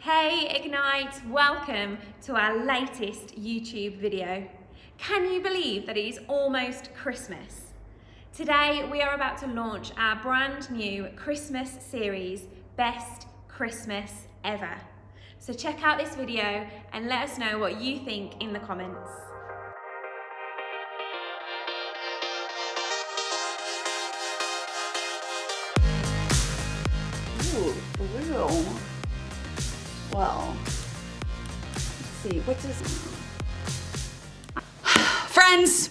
Hey Ignite, welcome to our latest YouTube video. Can you believe that it is almost Christmas? Today we are about to launch our brand new Christmas series, Best Christmas Ever. So check out this video and let us know what you think in the comments. Ooh, blue. Well, let's see, what does Friends,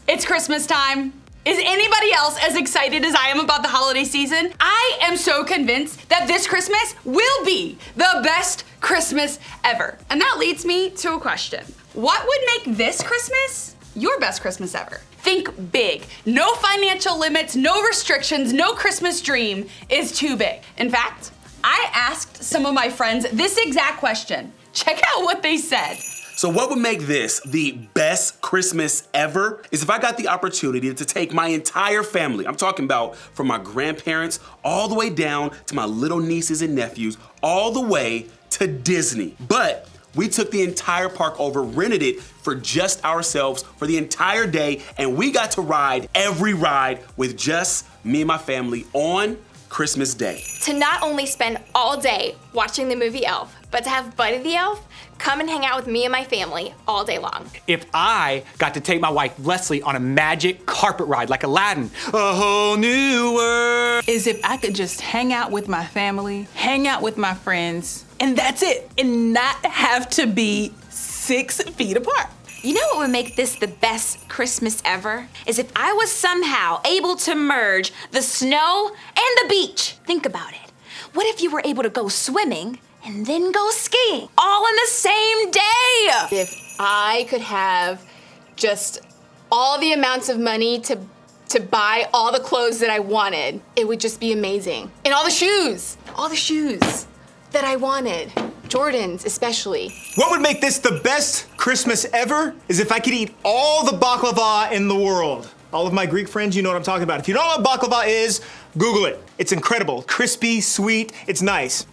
it's Christmas time. Is anybody else as excited as I am about the holiday season? I am so convinced that this Christmas will be the best Christmas ever. And that leads me to a question. What would make this Christmas your best Christmas ever? Think big. No financial limits, no restrictions, no Christmas dream is too big. In fact, I asked some of my friends this exact question. Check out what they said. So what would make this the best Christmas ever is if I got the opportunity to take my entire family, I'm talking about from my grandparents all the way down to my little nieces and nephews, all the way to Disney. But we took the entire park over, rented it for just ourselves for the entire day, and we got to ride every ride with just me and my family on Christmas Day. To not only spend all day watching the movie Elf, but to have Buddy the Elf come and hang out with me and my family all day long. If I got to take my wife Leslie on a magic carpet ride like Aladdin, a whole new world. Is if I could just hang out with my family, hang out with my friends, and that's it, and not have to be 6 feet apart. You know what would make this the best Christmas ever? Is if I was somehow able to merge the snow and the beach. Think about it. What if you were able to go swimming and then go skiing all in the same day? If I could have just all the amounts of money to buy all the clothes that I wanted, it would just be amazing. And all the shoes that I wanted. Jordans especially. What would make this the best Christmas ever is if I could eat all the baklava in the world. All of my Greek friends, you know what I'm talking about. If you don't know what baklava is, Google it. It's incredible. Crispy, sweet, it's nice.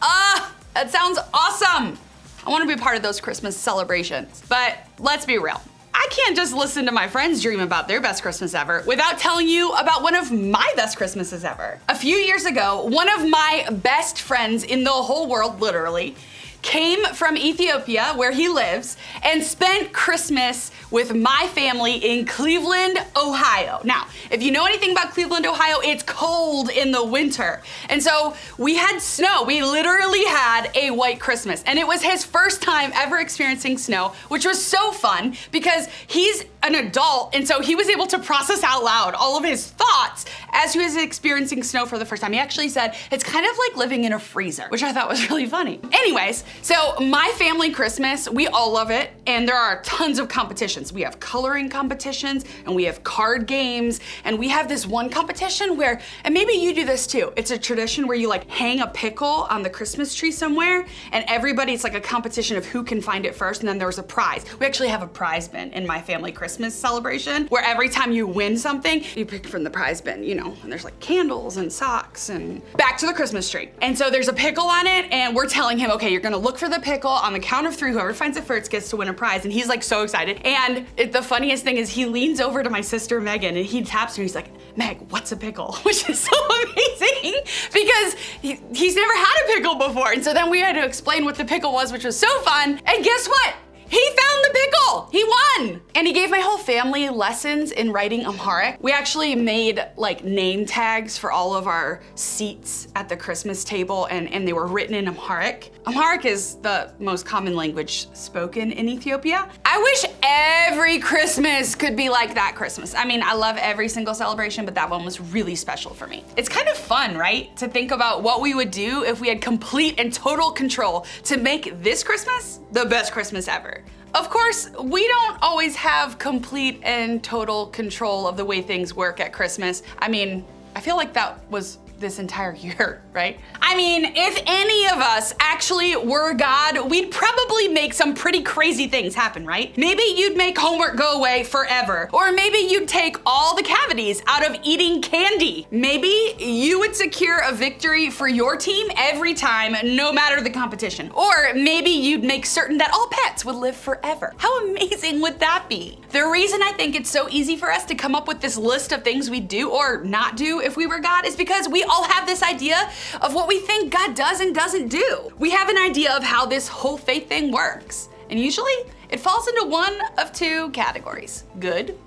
That sounds awesome. I want to be part of those Christmas celebrations. But let's be real. I can't just listen to my friends dream about their best Christmas ever without telling you about one of my best Christmases ever. A few years ago, one of my best friends in the whole world, literally, came from Ethiopia, where he lives, and spent Christmas with my family in Cleveland, Ohio. Now, if you know anything about Cleveland, Ohio, it's cold in the winter. And so we had snow. We literally had a white Christmas. And it was his first time ever experiencing snow, which was so fun because he's an adult, and so he was able to process out loud all of his thoughts as he was experiencing snow for the first time. He actually said, it's kind of like living in a freezer, which I thought was really funny. Anyways, so my family Christmas, we all love it, and there are tons of competitions. We have coloring competitions, and we have card games, and we have this one competition where, and maybe you do this too, it's a tradition where you like hang a pickle on the Christmas tree somewhere, and everybody, it's like a competition of who can find it first, and then there's a prize. We actually have a prize bin in my family Christmas celebration, where every time you win something, you pick from the prize bin, you know, and there's like candles and socks and back to the Christmas tree. And so there's a pickle on it, and we're telling him, okay, you're gonna look for the pickle on the count of 3, whoever finds it first gets to win a prize, and he's like so excited. And the funniest thing is he leans over to my sister Megan and he taps her and he's like, Meg, what's a pickle? Which is so amazing because he's never had a pickle before. And so then we had to explain what the pickle was, which was so fun. And guess what? He found the pickle! He won! And he gave my whole family lessons in writing Amharic. We actually made like name tags for all of our seats at the Christmas table, and they were written in Amharic. Amharic is the most common language spoken in Ethiopia. I wish every Christmas could be like that Christmas. I mean, I love every single celebration, but that one was really special for me. It's kind of fun, right? To think about what we would do if we had complete and total control to make this Christmas the best Christmas ever. Of course, we don't always have complete and total control of the way things work at Christmas. I mean, I feel like that was this entire year, right? I mean, if any of us actually were God, we'd probably make some pretty crazy things happen, right? Maybe you'd make homework go away forever. Or maybe you'd take all the cavities out of eating candy. Maybe you would secure a victory for your team every time, no matter the competition. Or maybe you'd make certain that all pets would live forever. How amazing would that be? The reason I think it's so easy for us to come up with this list of things we'd do or not do if we were God is because we all have this idea of what we think God does and doesn't do. We have an idea of how this whole faith thing works. And usually it falls into one of two categories, good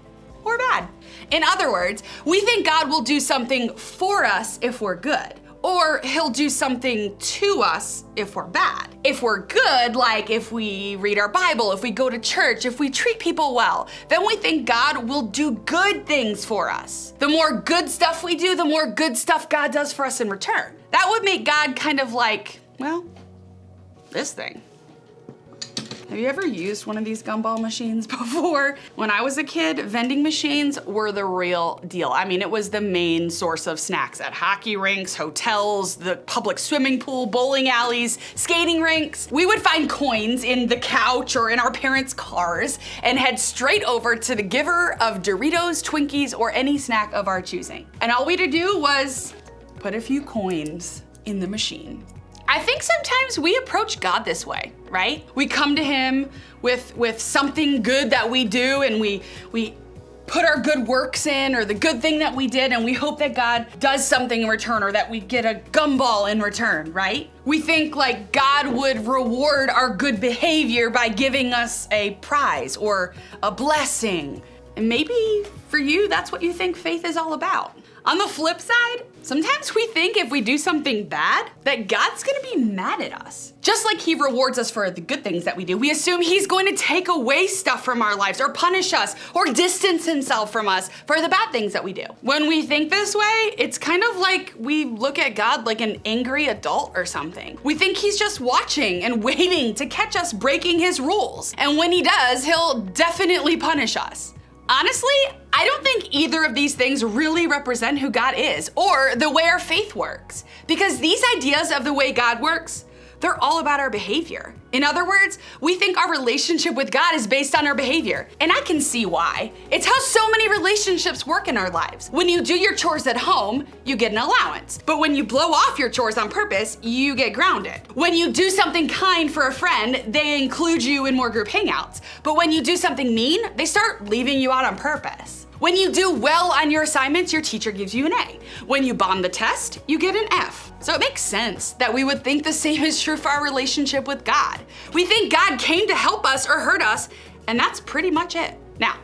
or bad. In other words, we think God will do something for us if we're good, or he'll do something to us if we're bad. If we're good, like if we read our Bible, if we go to church, if we treat people well, then we think God will do good things for us. The more good stuff we do, the more good stuff God does for us in return. That would make God kind of like, well, this thing. Have you ever used one of these gumball machines before? When I was a kid, vending machines were the real deal. I mean, it was the main source of snacks at hockey rinks, hotels, the public swimming pool, bowling alleys, skating rinks. We would find coins in the couch or in our parents' cars and head straight over to the giver of Doritos, Twinkies, or any snack of our choosing. And all we had to do was put a few coins in the machine. I think sometimes we approach God this way, right? We come to him with something good that we do, and we put our good works in, or the good thing that we did, and we hope that God does something in return, or that we get a gumball in return, right? We think like God would reward our good behavior by giving us a prize or a blessing. And maybe for you, that's what you think faith is all about. On the flip side, sometimes we think if we do something bad, that God's gonna be mad at us. Just like he rewards us for the good things that we do, we assume he's going to take away stuff from our lives, or punish us, or distance himself from us for the bad things that we do. When we think this way, it's kind of like we look at God like an angry adult or something. We think he's just watching and waiting to catch us breaking his rules. And when he does, he'll definitely punish us. Honestly, I don't think either of these things really represent who God is or the way our faith works, because these ideas of the way God works, they're all about our behavior. In other words, we think our relationship with God is based on our behavior, and I can see why. It's how so many relationships work in our lives. When you do your chores at home, you get an allowance. But when you blow off your chores on purpose, you get grounded. When you do something kind for a friend, they include you in more group hangouts. But when you do something mean, they start leaving you out on purpose. When you do well on your assignments, your teacher gives you an A. When you bomb the test, you get an F. So it makes sense that we would think the same is true for our relationship with God. We think God came to help us or hurt us, and that's pretty much it. Now,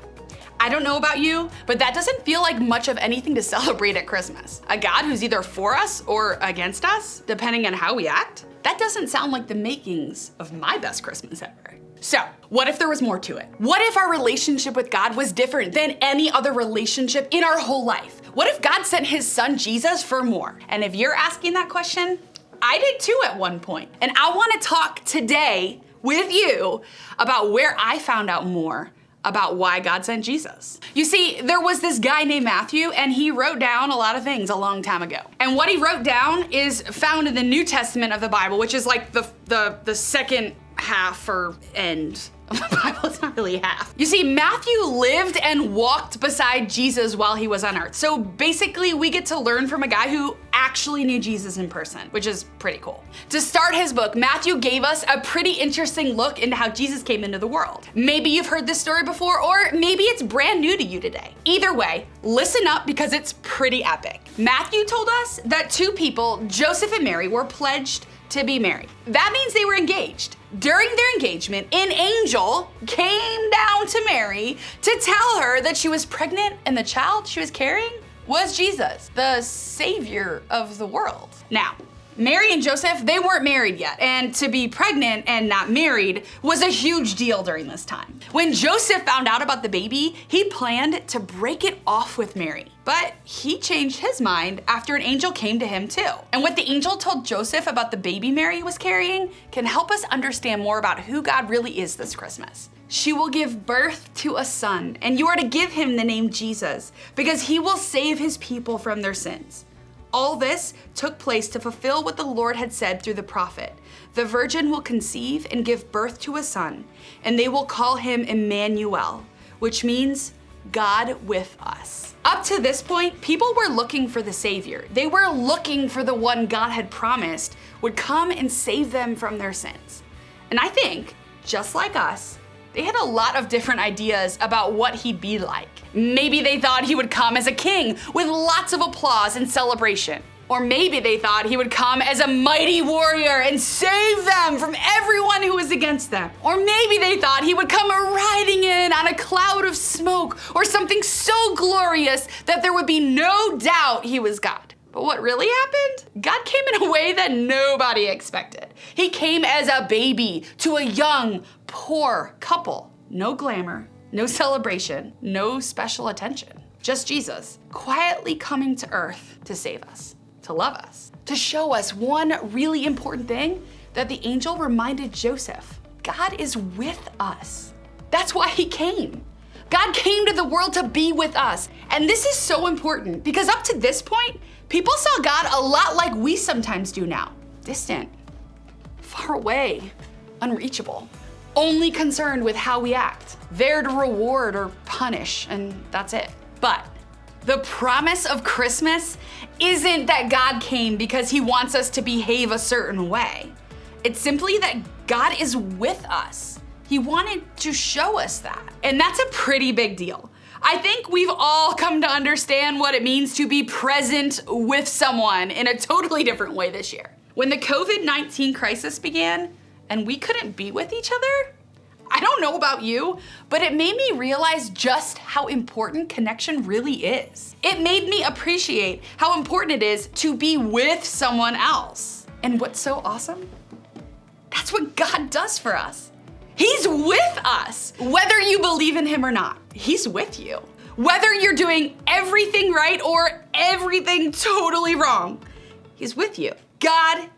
I don't know about you, but that doesn't feel like much of anything to celebrate at Christmas. A God who's either for us or against us, depending on how we act. That doesn't sound like the makings of my best Christmas ever. So, what if there was more to it? What if our relationship with God was different than any other relationship in our whole life? What if God sent his son Jesus for more? And if you're asking that question, I did too at one point. And I wanna talk today with you about where I found out more about why God sent Jesus. You see, there was this guy named Matthew, and he wrote down a lot of things a long time ago. And what he wrote down is found in the New Testament of the Bible, which is like the second half or end of the Bible. It's not really half. You see, Matthew lived and walked beside Jesus while he was on earth. So basically, we get to learn from a guy who actually knew Jesus in person, which is pretty cool. To start his book, Matthew gave us a pretty interesting look into how Jesus came into the world. Maybe you've heard this story before, or maybe it's brand new to you today. Either way, listen up because it's pretty epic. Matthew told us that two people, Joseph and Mary, were pledged to be married. That means they were engaged. During their engagement, an angel came down to Mary to tell her that she was pregnant and the child she was carrying was Jesus, the savior of the world. Now, Mary and Joseph, they weren't married yet, and to be pregnant and not married was a huge deal during this time. When Joseph found out about the baby, he planned to break it off with Mary. But he changed his mind after an angel came to him too. And what the angel told Joseph about the baby Mary was carrying can help us understand more about who God really is this Christmas. She will give birth to a son, and you are to give him the name Jesus, because he will save his people from their sins. All this took place to fulfill what the Lord had said through the prophet. The virgin will conceive and give birth to a son, and they will call him Emmanuel, which means God with us. Up to this point, people were looking for the Savior. They were looking for the one God had promised would come and save them from their sins. And I think, just like us, they had a lot of different ideas about what he'd be like. Maybe they thought he would come as a king with lots of applause and celebration. Or maybe they thought he would come as a mighty warrior and save them from everyone who was against them. Or maybe they thought he would come riding in on a cloud of smoke or something so glorious that there would be no doubt he was God. But what really happened? God came in a way that nobody expected. He came as a baby to a young, poor couple. No glamour, no celebration, no special attention. Just Jesus, quietly coming to earth to save us, to love us, to show us one really important thing that the angel reminded Joseph. God is with us. That's why he came. God came to the world to be with us. And this is so important because up to this point, people saw God a lot like we sometimes do now. Distant, far away, unreachable, only concerned with how we act, there to reward or punish, and that's it. But the promise of Christmas isn't that God came because he wants us to behave a certain way. It's simply that God is with us. He wanted to show us that. And that's a pretty big deal. I think we've all come to understand what it means to be present with someone in a totally different way this year. When the COVID-19 crisis began and we couldn't be with each other, I don't know about you, but it made me realize just how important connection really is. It made me appreciate how important it is to be with someone else. And what's so awesome? That's what God does for us. He's with us. Whether you believe in him or not, he's with you. Whether you're doing everything right or everything totally wrong, he's with you. God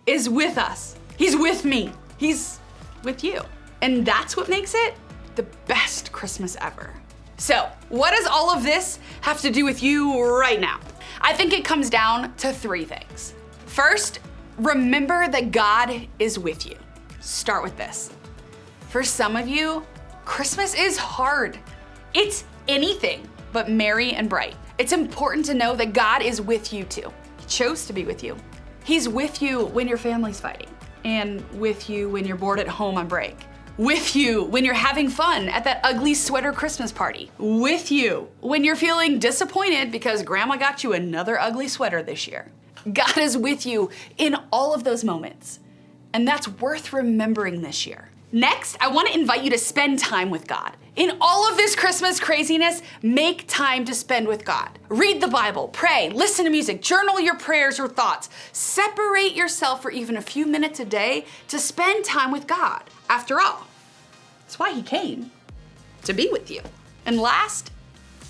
is with us. He's with me. He's with you. And that's what makes it the best Christmas ever. So, what does all of this have to do with you right now? I think it comes down to 3 things. First, remember that God is with you. Start with this. For some of you, Christmas is hard. It's anything but merry and bright. It's important to know that God is with you too. He chose to be with you. He's with you when your family's fighting, and with you when you're bored at home on break. With you when you're having fun at that ugly sweater Christmas party. With you when you're feeling disappointed because grandma got you another ugly sweater this year. God is with you in all of those moments, and that's worth remembering this year. Next, I want to invite you to spend time with God. In all of this Christmas craziness, make time to spend with God. Read the Bible, pray, listen to music, journal your prayers or thoughts. Separate yourself for even a few minutes a day to spend time with God. After all, that's why he came, to be with you. And last,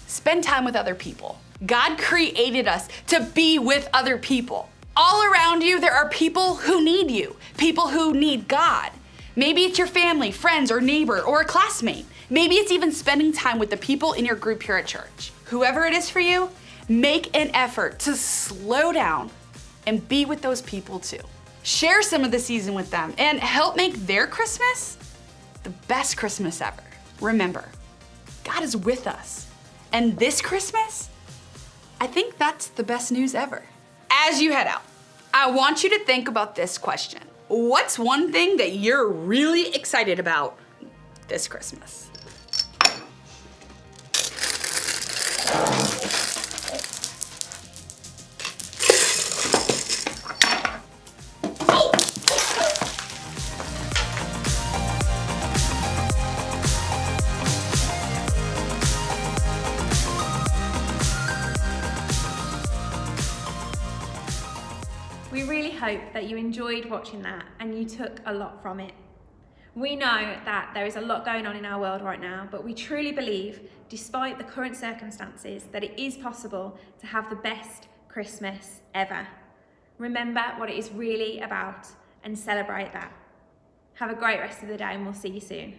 spend time with other people. God created us to be with other people. All around you, there are people who need you, people who need God. Maybe it's your family, friends, or neighbor, or a classmate. Maybe it's even spending time with the people in your group here at church. Whoever it is for you, make an effort to slow down and be with those people too. Share some of the season with them and help make their Christmas the best Christmas ever. Remember, God is with us. And this Christmas, I think that's the best news ever. As you head out, I want you to think about this question. What's one thing that you're really excited about this Christmas? We really hope that you enjoyed watching that and you took a lot from it. We know that there is a lot going on in our world right now, but we truly believe, despite the current circumstances, that it is possible to have the best Christmas ever. Remember what it is really about and celebrate that. Have a great rest of the day and we'll see you soon.